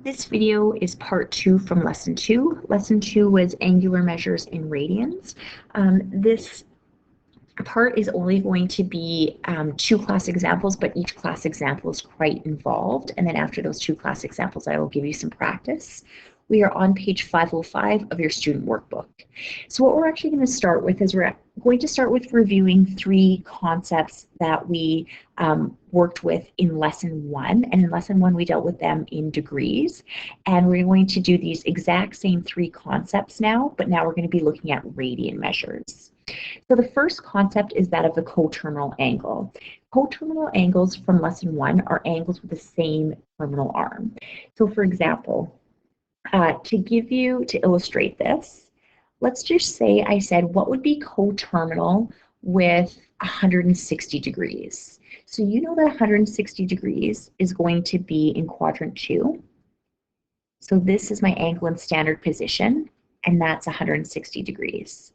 This video is part 2 from lesson 2. Lesson 2 was angular measures in radians. This part is only going to be 2 class examples, but each class example is quite involved. And then after those 2 class examples, I will give you some practice. We are on page 505 of your student workbook. So what we're actually going to start with is we're going to start with reviewing 3 concepts that we worked with in lesson 1. And in lesson 1, we dealt with them in degrees. And we're going to do these exact same 3 concepts now, but now we're going to be looking at radian measures. So the first concept is that of the coterminal angle. Coterminal angles from lesson 1 are angles with the same terminal arm. So for example, to illustrate this, let's just say I said, what would be coterminal with 160 degrees? So you know that 160 degrees is going to be in quadrant 2. So this is my angle in standard position, and that's 160 degrees.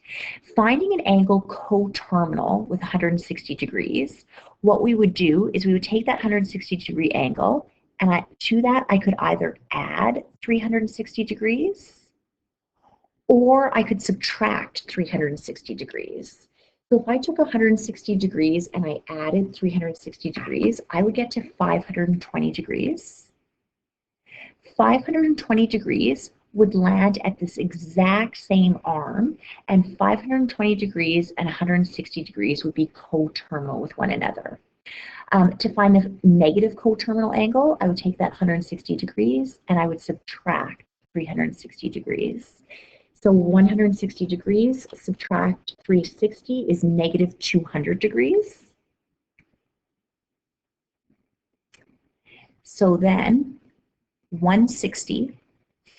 Finding an angle coterminal with 160 degrees, what we would do is we would take that 160 degree angle, and to that I could either add 360 degrees or I could subtract 360 degrees. So if I took 160 degrees and I added 360 degrees, I would get to 520 degrees. 520 degrees would land at this exact same arm, and 520 degrees and 160 degrees would be coterminal with one another. To find the negative coterminal angle, I would take that 160 degrees and I would subtract 360 degrees. So 160 degrees subtract 360 is negative 200 degrees. So then 160,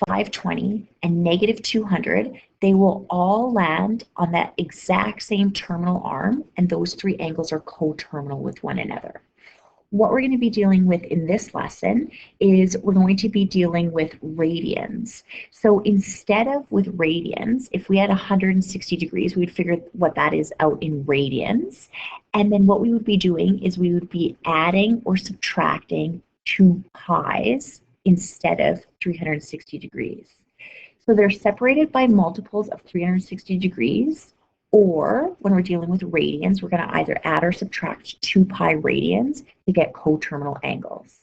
520, and negative 200, they will all land on that exact same terminal arm, and those 3 angles are coterminal with one another. What we're going to be dealing with in this lesson is we're going to be dealing with radians. So instead of with radians, if we had 160 degrees, we would figure what that is out in radians. And then what we would be doing is we would be adding or subtracting 2 pi's instead of 360 degrees. So they're separated by multiples of 360 degrees, or when we're dealing with radians, we're going to either add or subtract 2 pi radians to get coterminal angles.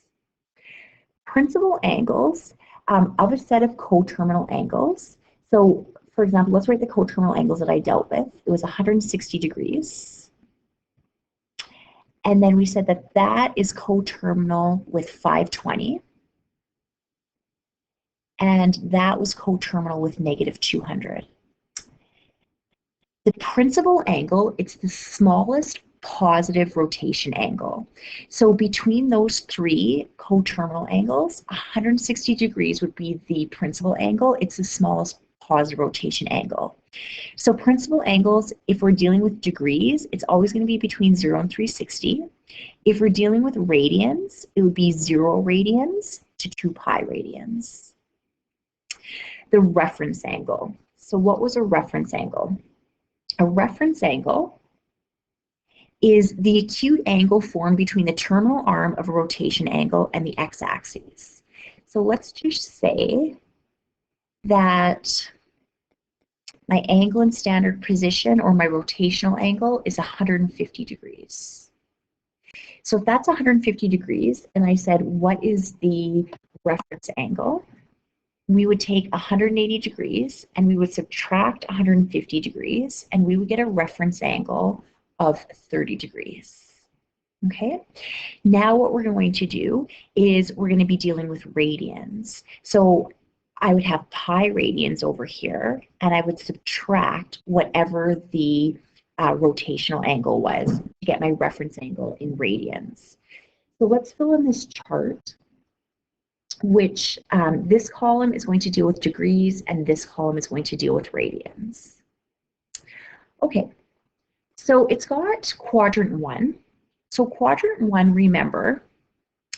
Principal angles of a set of coterminal angles. So for example, let's write the coterminal angles that I dealt with. It was 160 degrees. And then we said that that is coterminal with 520. And that was coterminal with negative 200. The principal angle, it's the smallest positive rotation angle. So between those 3 coterminal angles, 160 degrees would be the principal angle. It's the smallest positive rotation angle. So principal angles, if we're dealing with degrees, it's always going to be between 0 and 360. If we're dealing with radians, it would be 0 radians to 2 pi radians. The reference angle. So what was a reference angle? A reference angle is the acute angle formed between the terminal arm of a rotation angle and the x-axis. So let's just say that my angle in standard position, or my rotational angle, is 150 degrees. So if that's 150 degrees, and I said, what is the reference angle? We would take 180 degrees and we would subtract 150 degrees and we would get a reference angle of 30 degrees. Okay, now what we're going to do is we're going to be dealing with radians. So I would have pi radians over here and I would subtract whatever the rotational angle was to get my reference angle in radians. So let's fill in this chart, which this column is going to deal with degrees and this column is going to deal with radians. Okay, so it's got quadrant 1. So quadrant 1, remember,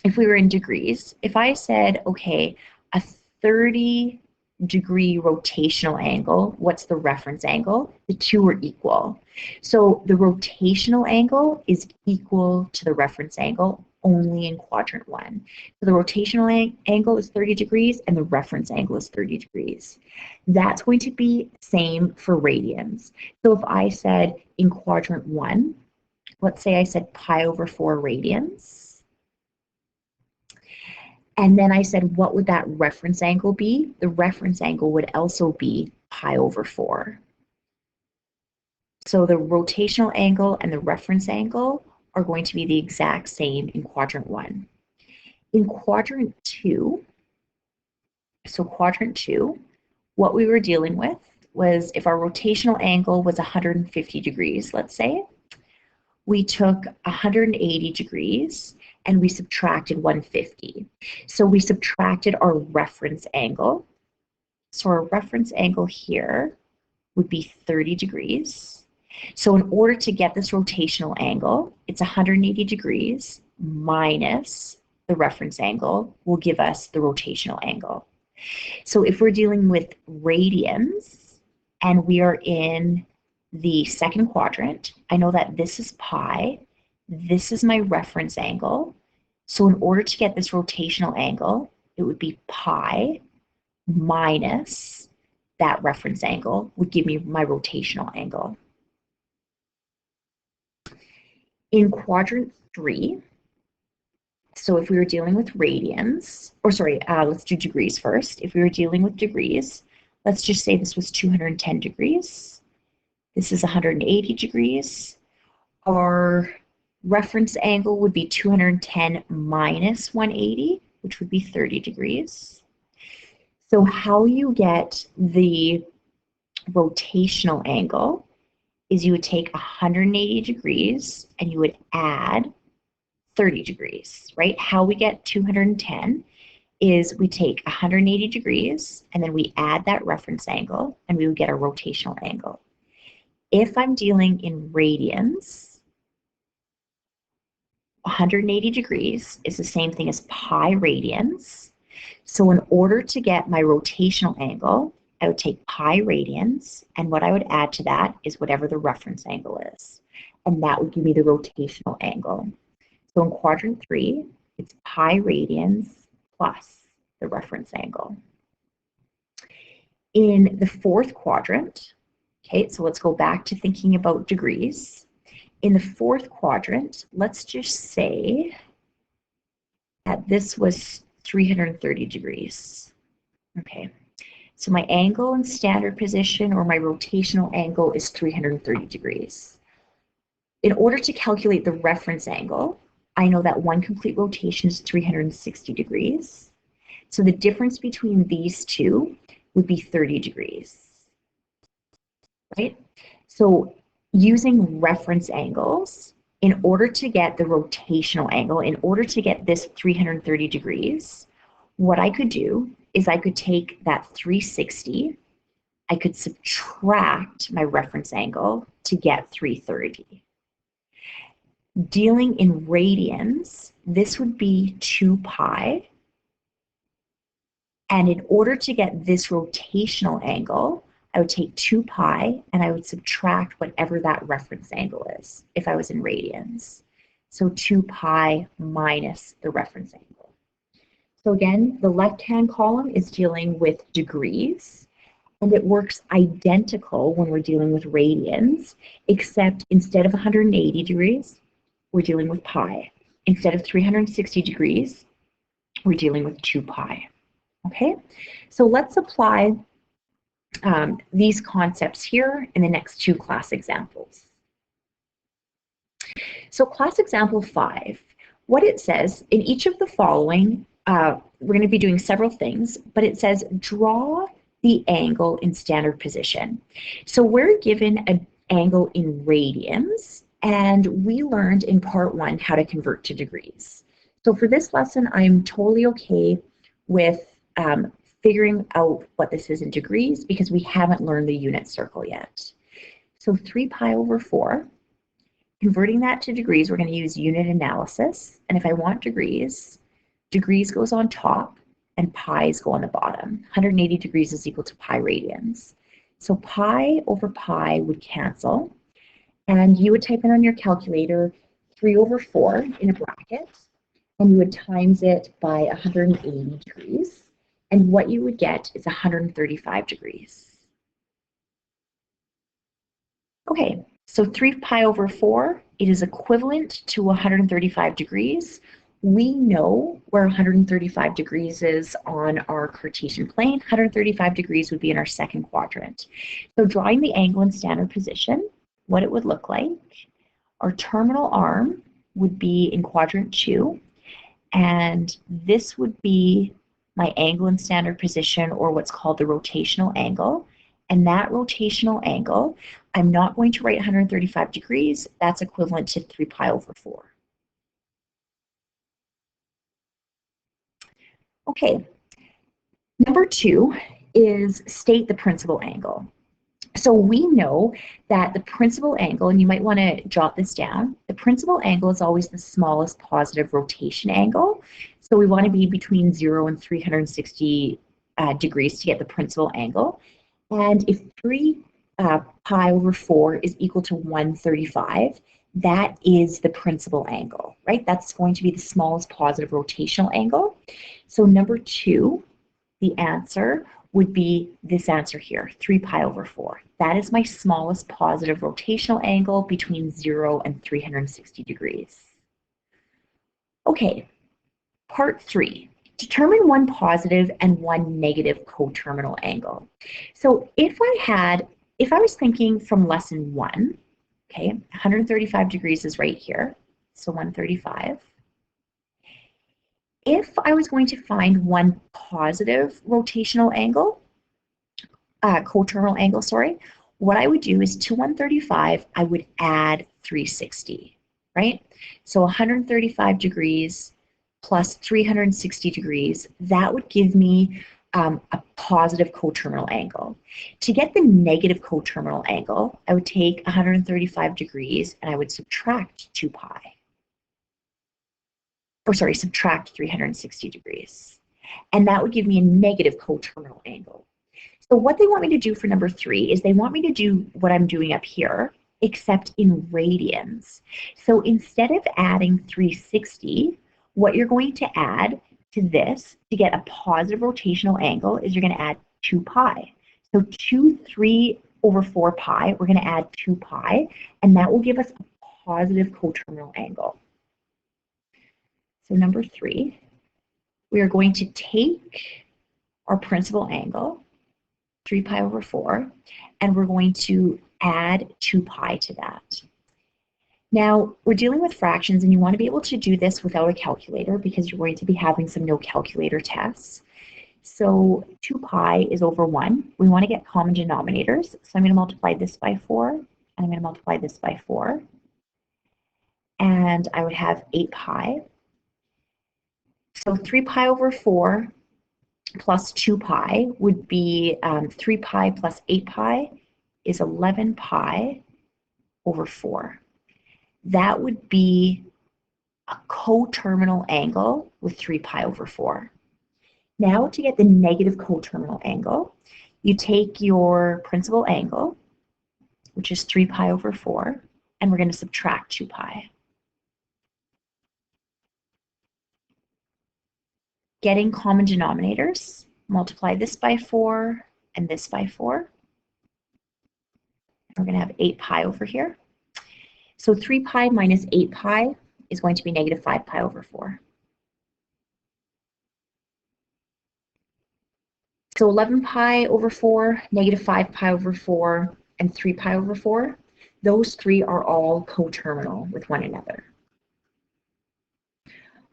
if we were in degrees, if I said, okay, a 30 degree rotational angle, what's the reference angle? The 2 are equal. So the rotational angle is equal to the reference angle, only in quadrant 1. So the rotational angle is 30 degrees and the reference angle is 30 degrees. That's going to be same for radians. So if I said in quadrant 1, let's say I said pi over 4 radians, and then I said what would that reference angle be? The reference angle would also be pi over 4. So the rotational angle and the reference angle are going to be the exact same in quadrant 1. In quadrant 2, what we were dealing with was if our rotational angle was 150 degrees, let's say, we took 180 degrees and we subtracted 150. So we subtracted our reference angle. So our reference angle here would be 30 degrees. So in order to get this rotational angle, it's 180 degrees minus the reference angle will give us the rotational angle. So if we're dealing with radians and we are in the second quadrant, I know that this is pi, this is my reference angle. So in order to get this rotational angle, it would be pi minus that reference angle would give me my rotational angle. In quadrant 3, so if we were dealing with radians, or sorry, let's do degrees first. If we were dealing with degrees, let's just say this was 210 degrees. This is 180 degrees. Our reference angle would be 210 minus 180, which would be 30 degrees. So how you get the rotational angle is you would take 180 degrees and you would add 30 degrees, right? How we get 210 is we take 180 degrees and then we add that reference angle and we would get a rotational angle. If I'm dealing in radians, 180 degrees is the same thing as pi radians. So in order to get my rotational angle, I would take pi radians, and what I would add to that is whatever the reference angle is. And that would give me the rotational angle. So in quadrant 3, it's pi radians plus the reference angle. In the fourth quadrant, okay, so let's go back to thinking about degrees. In the fourth quadrant, let's just say that this was 330 degrees. Okay, so my angle in standard position or my rotational angle is 330 degrees. In order to calculate the reference angle, I know that one complete rotation is 360 degrees. So the difference between these two would be 30 degrees, right? So using reference angles, in order to get the rotational angle, in order to get this 330 degrees, what I could do is I could take that 360, I could subtract my reference angle to get 330. Dealing in radians, this would be 2 pi. And in order to get this rotational angle, I would take 2 pi and I would subtract whatever that reference angle is if I was in radians. So 2 pi minus the reference angle. So again, the left-hand column is dealing with degrees, and it works identical when we're dealing with radians, except instead of 180 degrees, we're dealing with pi. Instead of 360 degrees, we're dealing with 2 pi. Okay, so let's apply these concepts here in the next two class examples. So class example 5, what it says, in each of the following, we're going to be doing several things, but it says draw the angle in standard position. So we're given an angle in radians, and we learned in part 1 how to convert to degrees. So for this lesson, I'm totally okay with figuring out what this is in degrees because we haven't learned the unit circle yet. So 3 pi over 4, converting that to degrees, we're going to use unit analysis. And if I want degrees, degrees goes on top and pi's go on the bottom. 180 degrees is equal to pi radians. So pi over pi would cancel. And you would type in on your calculator 3 over 4 in a bracket. and you would times it by 180 degrees, and what you would get is 135 degrees. Okay, so 3 pi over 4, it is equivalent to 135 degrees. We know where 135 degrees is on our Cartesian plane. 135 degrees would be in our second quadrant. So drawing the angle in standard position, what it would look like, our terminal arm would be in quadrant 2, and this would be my angle in standard position, or what's called the rotational angle. And that rotational angle, I'm not going to write 135 degrees. That's equivalent to 3 pi over 4. Okay, number 2 is state the principal angle. So we know that the principal angle, and you might want to jot this down, the principal angle is always the smallest positive rotation angle. So we want to be between 0 and 360 degrees to get the principal angle. And if 3 pi over 4 is equal to 135, that is the principal angle, right? That's going to be the smallest positive rotational angle. So number 2, the answer would be this answer here, 3 pi over 4. That is my smallest positive rotational angle between 0 and 360 degrees. Okay, part 3. Determine one positive and one negative coterminal angle. So if I was thinking from lesson 1, okay, 135 degrees is right here, so 135. If I was going to find one positive rotational angle, coterminal angle, sorry, what I would do is to 135, I would add 360, right? So 135 degrees plus 360 degrees, that would give me a positive coterminal angle. To get the negative coterminal angle, I would take 135 degrees and I would subtract 2 pi. Or sorry, subtract 360 degrees. And that would give me a negative coterminal angle. So what they want me to do for number 3 is they want me to do what I'm doing up here, except in radians. So instead of adding 360, what you're going to add to this to get a positive rotational angle is you're going to add 2 pi. So 3 over 4 pi, we're going to add 2 pi, and that will give us a positive coterminal angle. So number 3, we are going to take our principal angle, 3 pi over 4, and we're going to add 2 pi to that. Now, we're dealing with fractions, and you want to be able to do this without a calculator because you're going to be having some no calculator tests. So 2 pi is over 1. We want to get common denominators. So I'm going to multiply this by 4, and I'm going to multiply this by 4. And I would have 8 pi. So 3 pi over 4 plus 2 pi would be 3 pi plus 8 pi is 11 pi over 4. That would be a coterminal angle with 3 pi over 4. Now to get the negative coterminal angle, you take your principal angle, which is 3 pi over 4, and we're going to subtract 2 pi. Getting common denominators, multiply this by 4 and this by 4. We're going to have 8 pi over here. So 3 pi minus 8 pi is going to be negative 5 pi over 4. So 11 pi over 4, negative 5 pi over 4, and 3 pi over 4, those 3 are all coterminal with one another.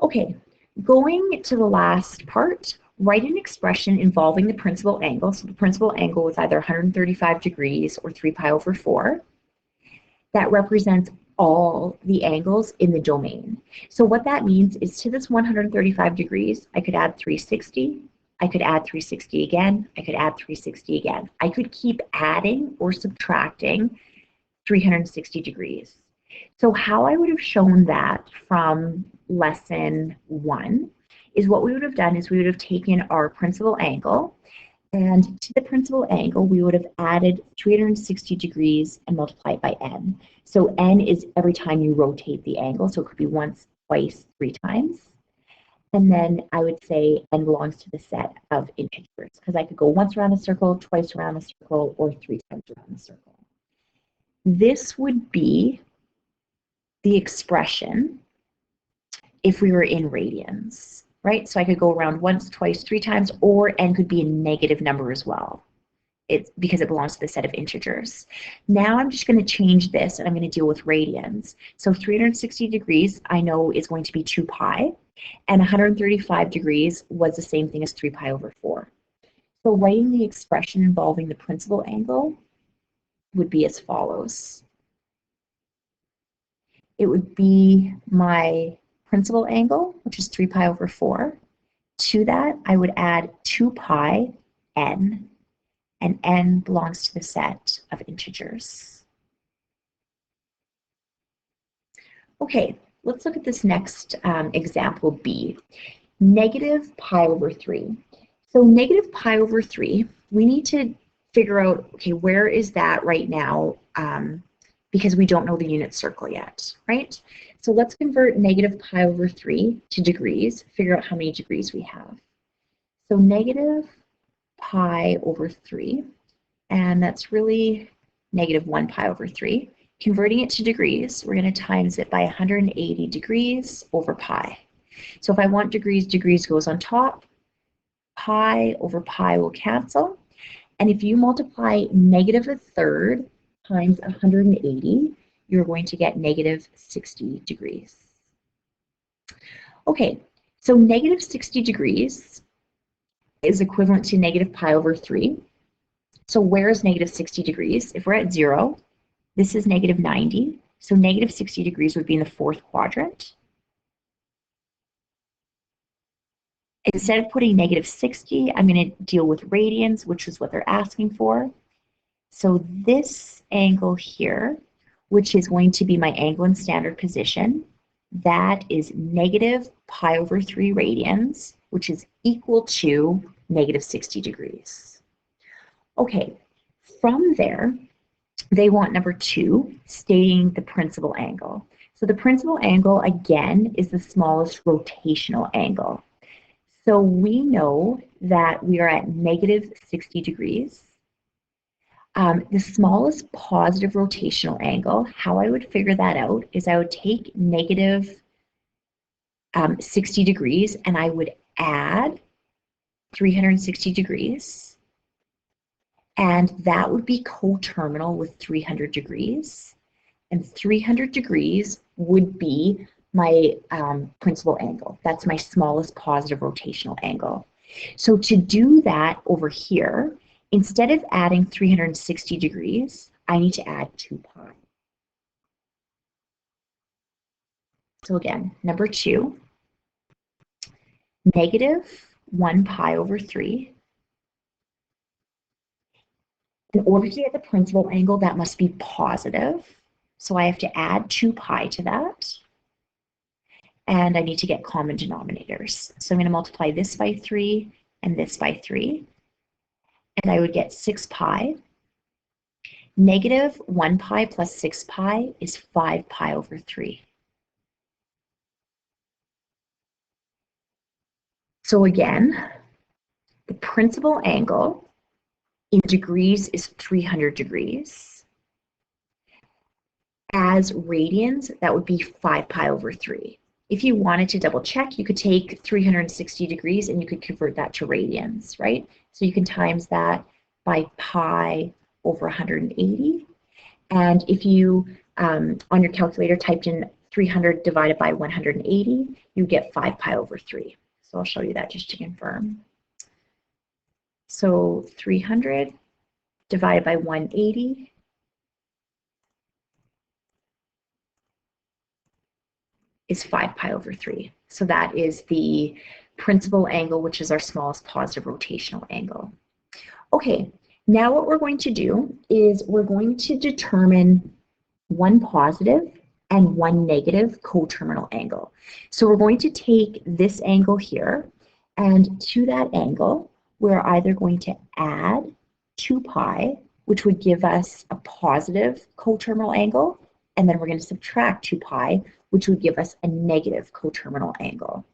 Okay, going to the last part, write an expression involving the principal angle. So the principal angle was either 135 degrees or 3 pi over 4. That represents all the angles in the domain. So what that means is to this 135 degrees, I could add 360, I could add 360 again, I could add 360 again. I could keep adding or subtracting 360 degrees. So how I would have shown that from lesson 1 is what we would have done is we would have taken our principal angle, and to the principal angle, we would have added 360 degrees and multiplied by n. So n is every time you rotate the angle, so it could be once, twice, 3 times. And then I would say n belongs to the set of integers, because I could go once around a circle, twice around a circle, or 3 times around the circle. This would be the expression if we were in radians, right? So I could go around once, twice, 3 times, or n could be a negative number as well. It's because it belongs to the set of integers. Now I'm just going to change this and I'm going to deal with radians. So 360 degrees I know is going to be 2 pi, and 135 degrees was the same thing as 3 pi over 4. So writing the expression involving the principal angle would be as follows. It would be my principal angle, which is 3 pi over 4. To that, I would add 2 pi n, and n belongs to the set of integers. Okay, let's look at this next example B, negative pi over 3. So negative pi over 3, we need to figure out, okay, where is that right now, because we don't know the unit circle yet, right? So let's convert negative pi over 3 to degrees, figure out how many degrees we have. So negative pi over 3, and that's really negative 1 pi over 3. Converting it to degrees, we're going to times it by 180 degrees over pi. So if I want degrees, degrees goes on top. Pi over pi will cancel. And if you multiply negative a third times 180, you're going to get negative 60 degrees. Okay, so negative 60 degrees is equivalent to negative pi over 3. So where is negative 60 degrees? If we're at 0, this is negative 90. So negative 60 degrees would be in the 4th quadrant. Instead of putting negative 60, I'm going to deal with radians, which is what they're asking for. So this angle here, which is going to be my angle in standard position, that is negative pi over 3 radians, which is equal to negative 60 degrees. Okay, from there, they want number 2, stating the principal angle. So the principal angle, again, is the smallest rotational angle. So we know that we are at negative 60 degrees. The smallest positive rotational angle, how I would figure that out is I would take negative 60 degrees and I would add 360 degrees. And that would be coterminal with 300 degrees. And 300 degrees would be my principal angle. That's my smallest positive rotational angle. So to do that over here, instead of adding 360 degrees, I need to add 2 pi. So again, number 2, negative 1 pi over 3. In order to get the principal angle, that must be positive. So I have to add 2 pi to that. And I need to get common denominators. So I'm going to multiply this by 3 and this by 3. And I would get 6 pi. Negative 1 pi plus 6 pi is 5 pi over 3. So again, the principal angle in degrees is 300 degrees. As radians, that would be 5 pi over 3. If you wanted to double check, you could take 360 degrees and you could convert that to radians, right? So you can times that by pi over 180. And if you, on your calculator, typed in 300 divided by 180, you get 5 pi over 3. So I'll show you that just to confirm. So 300 divided by 180 is 5 pi over 3. So that is the principal angle, which is our smallest positive rotational angle. Okay, now what we're going to do is we're going to determine one positive and one negative coterminal angle. So we're going to take this angle here, and to that angle, we're either going to add 2 pi, which would give us a positive coterminal angle, and then we're going to subtract 2 pi, which would give us a negative coterminal angle.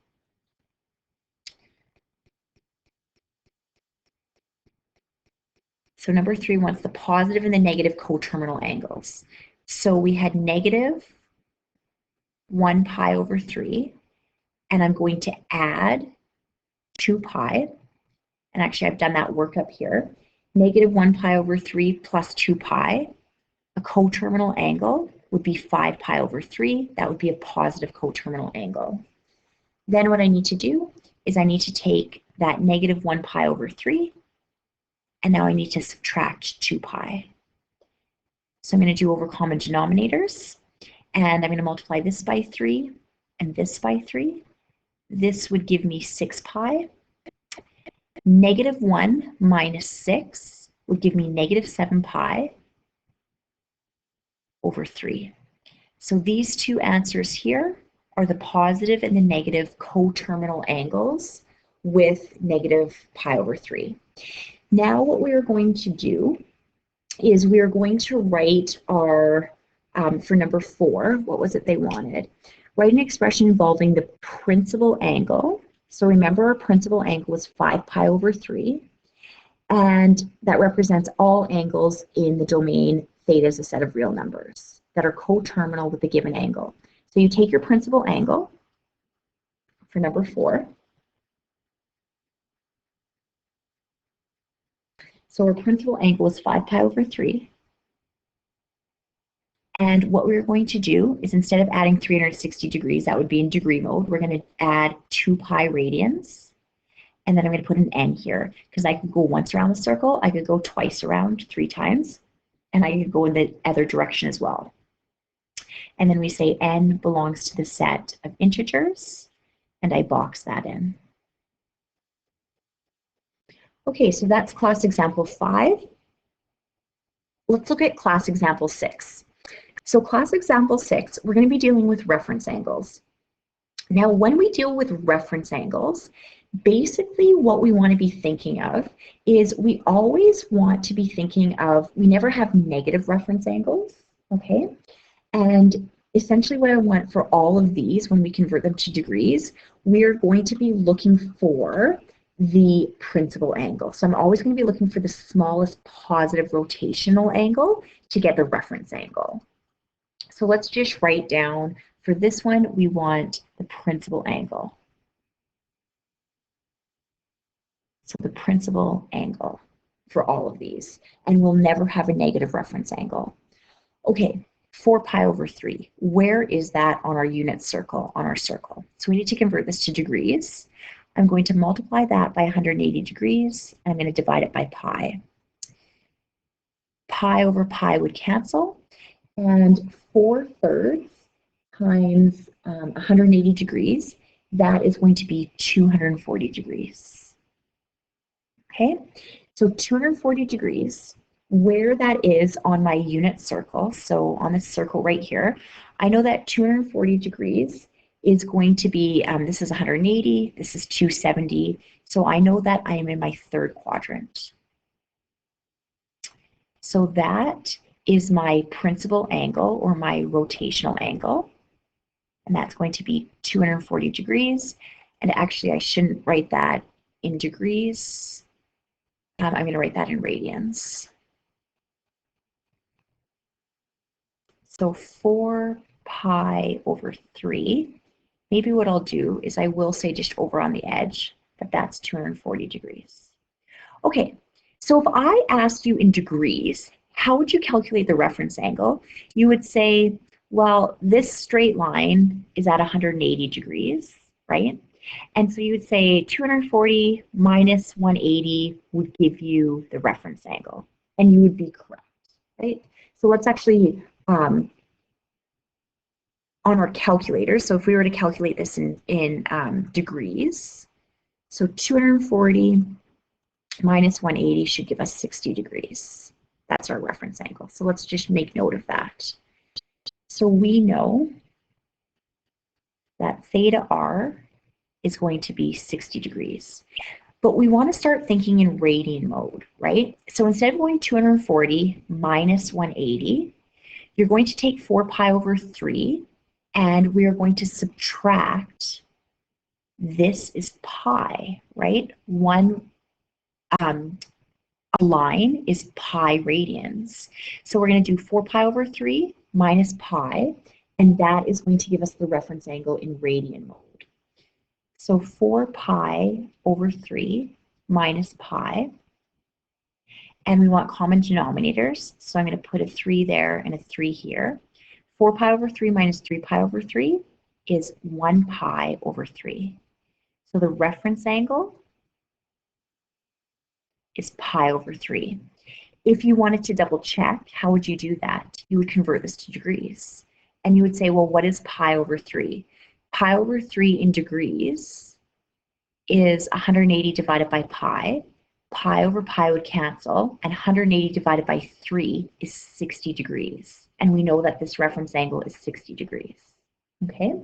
So number 3 wants the positive and the negative coterminal angles. So we had negative 1 pi over 3, and I'm going to add 2 pi. And actually, I've done that work up here. Negative 1 pi over 3 plus 2 pi. A coterminal angle would be 5 pi over 3. That would be a positive coterminal angle. Then what I need to do is I need to take that negative 1 pi over 3, and now I need to subtract 2 pi. So I'm going to do over common denominators, and I'm going to multiply this by 3 and this by 3. This would give me 6 pi. Negative 1 minus 6 would give me negative 7 pi over 3. So these two answers here are the positive and the negative coterminal angles with negative pi over 3. Now what we are going to do is we are going to write our, for number 4, what was it they wanted? Write an expression involving the principal angle. So remember, our principal angle was 5 pi over 3, and that represents all angles in the domain theta is a set of real numbers that are coterminal with the given angle. So you take your principal angle for number 4. So our principal angle is 5 pi over 3. And what we're going to do is, instead of adding 360 degrees, that would be in degree mode, we're going to add 2 pi radians. And then I'm going to put an n here, because I could go once around the circle, I could go twice around 3 times, and I could go in the other direction as well. And then we say n belongs to the set of integers, and I box that in. Okay, so that's class example 5. Let's look at class example 6. So class example 6, we're going to be dealing with reference angles. Now, when we deal with reference angles, basically what we want to be thinking of is we always want to be thinking of, we never have negative reference angles, okay? And essentially what I want for all of these, when we convert them to degrees, we're going to be looking for the principal angle. So I'm always going to be looking for the smallest positive rotational angle to get the reference angle. So let's just write down, for this one, we want the principal angle. So the principal angle for all of these, and we'll never have a negative reference angle. Okay, 4 pi over 3. Where is that on our unit circle, on our circle? So we need to convert this to degrees. I'm going to multiply that by 180 degrees, and I'm going to divide it by pi. Pi over pi would cancel, and 4/3 times 180 degrees, that is going to be 240 degrees. Okay, so 240 degrees, where that is on my unit circle, so on this circle right here, I know that 240 degrees is going to be, this is 180, this is 270, so I know that I am in my 3rd quadrant. So that is my principal angle, or my rotational angle, and that's going to be 240 degrees. And actually, I shouldn't write that in degrees. I'm going to write that in radians. So 4 pi over 3. Maybe what I'll do is I will say just over on the edge that that's 240 degrees. Okay, so if I asked you in degrees, how would you calculate the reference angle? You would say, well, this straight line is at 180 degrees, right? And so you would say 240 minus 180 would give you the reference angle, and you would be correct, right? So let's actually, on our calculator, so if we were to calculate this in degrees, so 240 minus 180 should give us 60 degrees. That's our reference angle. So let's just make note of that. So we know that theta r is going to be 60 degrees. But we want to start thinking in radian mode, right? So instead of going 240 minus 180, you're going to take 4 pi over 3, and we are going to subtract, this is pi, right? 1 a line is pi radians. So we're going to do 4 pi over 3 minus pi, and that is going to give us the reference angle in radian mode. So 4 pi over 3 minus pi, and we want common denominators, so I'm going to put a 3 there and a 3 here. 4 pi over 3 minus 3 pi over 3 is 1 pi over 3. So the reference angle is pi over 3. If you wanted to double check, how would you do that? You would convert this to degrees. And you would say, well, what is pi over 3? Pi over 3 in degrees is 180 divided by pi. Pi over pi would cancel, and 180 divided by 3 is 60 degrees. And we know that this reference angle is 60 degrees. Okay?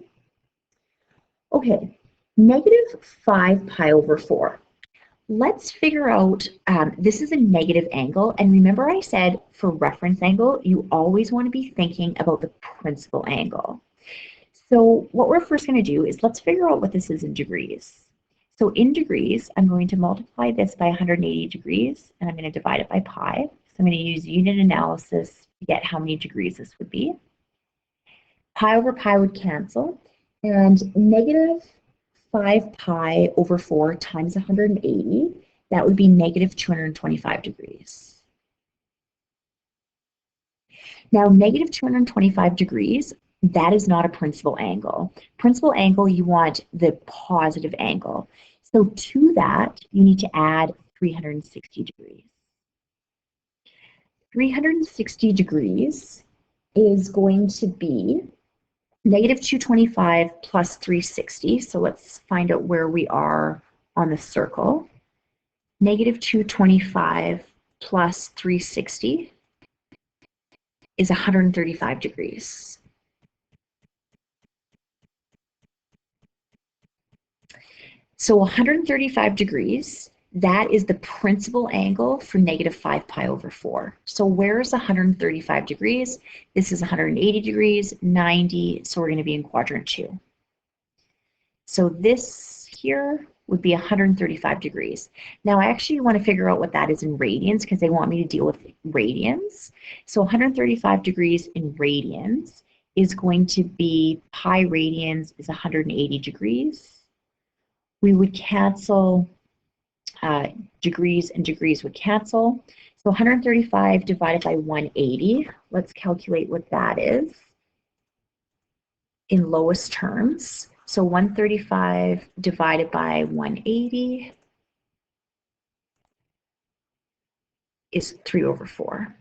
Okay, negative 5 pi over 4. Let's figure out, this is a negative angle, and remember I said for reference angle, you always want to be thinking about the principal angle. So what we're first going to do is let's figure out what this is in degrees. So in degrees, I'm going to multiply this by 180 degrees, and I'm going to divide it by pi. So I'm going to use unit analysis to get how many degrees this would be. Pi over pi would cancel, and negative 5 pi over 4 times 180, that would be negative 225 degrees. Now, negative 225 degrees, that is not a principal angle. Principal angle, you want the positive angle. So to that, you need to add 360 degrees. 360 degrees is going to be negative 225 plus 360. So let's find out where we are on the circle. Negative 225 plus 360 is 135 degrees. So 135 degrees, that is the principal angle for negative 5 pi over 4. So where is 135 degrees? This is 180 degrees, 90, so we're going to be in quadrant 2. So this here would be 135 degrees. Now I actually want to figure out what that is in radians because they want me to deal with radians. So 135 degrees in radians is going to be pi radians is 180 degrees. We would cancel degrees and degrees would cancel. So 135 divided by 180, let's calculate what that is in lowest terms. So 135 divided by 180 is 3 over 4.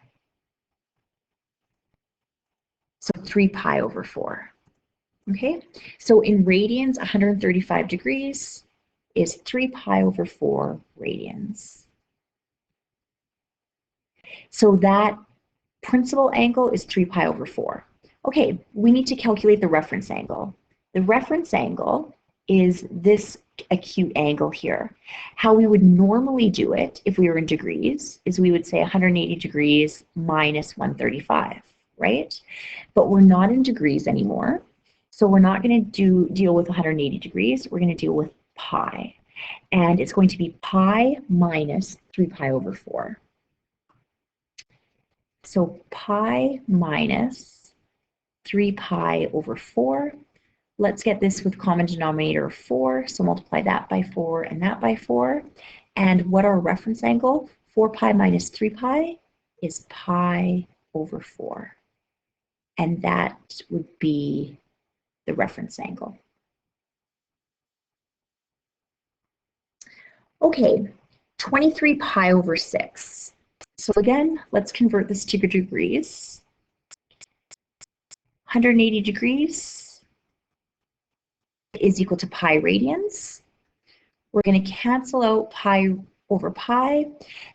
So 3 pi over 4. Okay, so in radians, 135 degrees is 3 pi over 4 radians. So that principal angle is 3 pi over 4. Okay, we need to calculate the reference angle. The reference angle is this acute angle here. How we would normally do it if we were in degrees is we would say 180 degrees minus 135, right? But we're not in degrees anymore. So we're not going to deal with 180 degrees. We're going to deal with pi. And it's going to be pi minus 3 pi over 4. So pi minus 3 pi over 4. Let's get this with common denominator of 4. So multiply that by 4 and that by 4. And what our reference angle? 4 pi minus 3 pi is pi over 4. And that would be the reference angle. Okay, 23 pi over 6. So again, let's convert this to degrees. 180 degrees is equal to pi radians. We're going to cancel out pi over pi,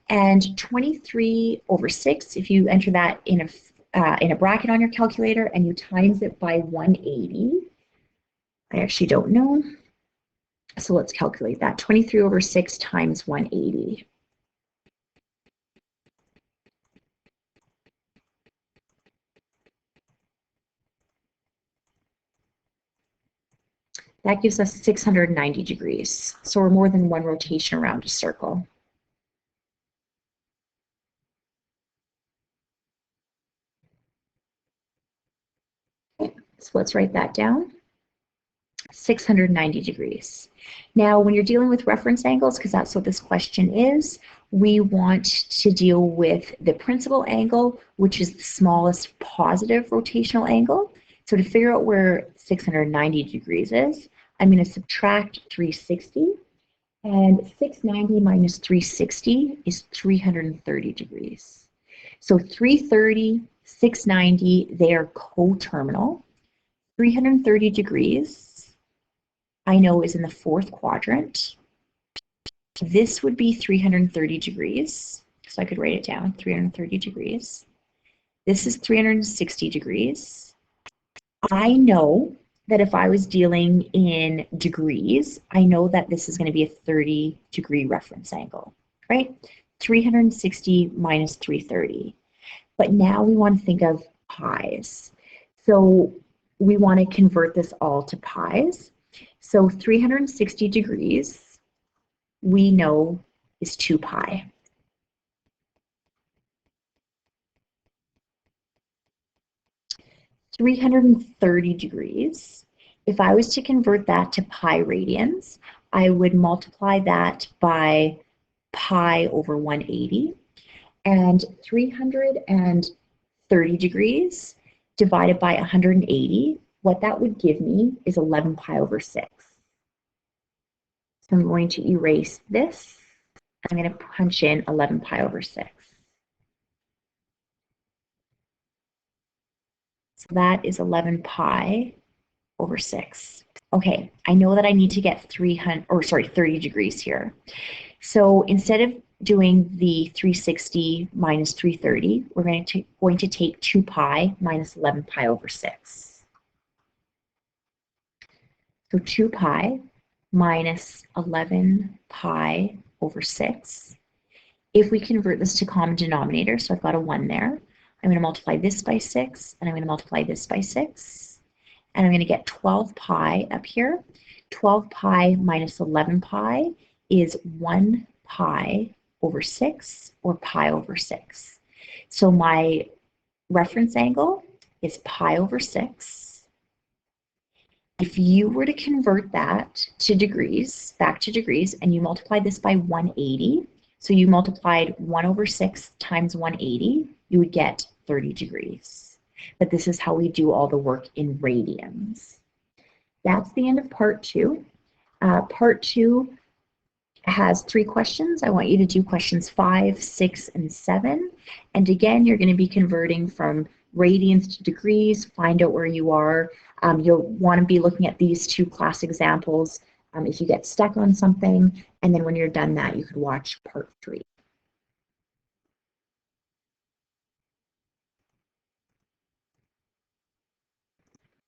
and 23 over 6, if you enter that in a bracket on your calculator and you times it by 180, I actually don't know. So let's calculate that. 23 over 6 times 180. That gives us 690 degrees. So we're more than one rotation around a circle. So let's write that down. 690 degrees. Now, when you're dealing with reference angles, because that's what this question is, we want to deal with the principal angle, which is the smallest positive rotational angle. So to figure out where 690 degrees is, I'm going to subtract 360, and 690 minus 360 is 330 degrees. So 330, 690, they are coterminal. 330 degrees, I know, is in the fourth quadrant. This would be 330 degrees, so I could write it down, 330 degrees. This is 360 degrees. I know that if I was dealing in degrees, I know that this is going to be a 30-degree reference angle, right? 360 minus 330. But now we want to think of pies. So we want to convert this all to pies. So 360 degrees, we know, is 2 pi. (330 degrees), if I was to convert that to pi radians, I would multiply that by pi over 180. And 330 degrees divided by 180, what that would give me is 11 pi over 6. So I'm going to erase this. I'm going to punch in 11 pi over 6. So that is 11 pi over 6. Okay, I know that I need to get 30 degrees here. So instead of doing the 360 minus 330, we're going to take 2 pi minus 11 pi over 6. So 2 pi minus 11 pi over 6. If we convert this to common denominator, so I've got a 1 there, I'm going to multiply this by 6, and I'm going to multiply this by 6, and I'm going to get 12 pi up here. 12 pi minus 11 pi is 1 pi over 6, or pi over 6. So my reference angle is pi over 6. If you were to convert that to degrees, back to degrees, and you multiply this by 180, so you multiplied 1 over 6 times 180, you would get 30 degrees. But this is how we do all the work in radians. That's the end of part 2. Part 2 has 3 questions. I want you to do questions 5, 6, and 7. And again, you're going to be converting from radians to degrees. Find out where you are. You'll want to be looking at these 2 class examples if you get stuck on something. And then when you're done that, you could watch part 3.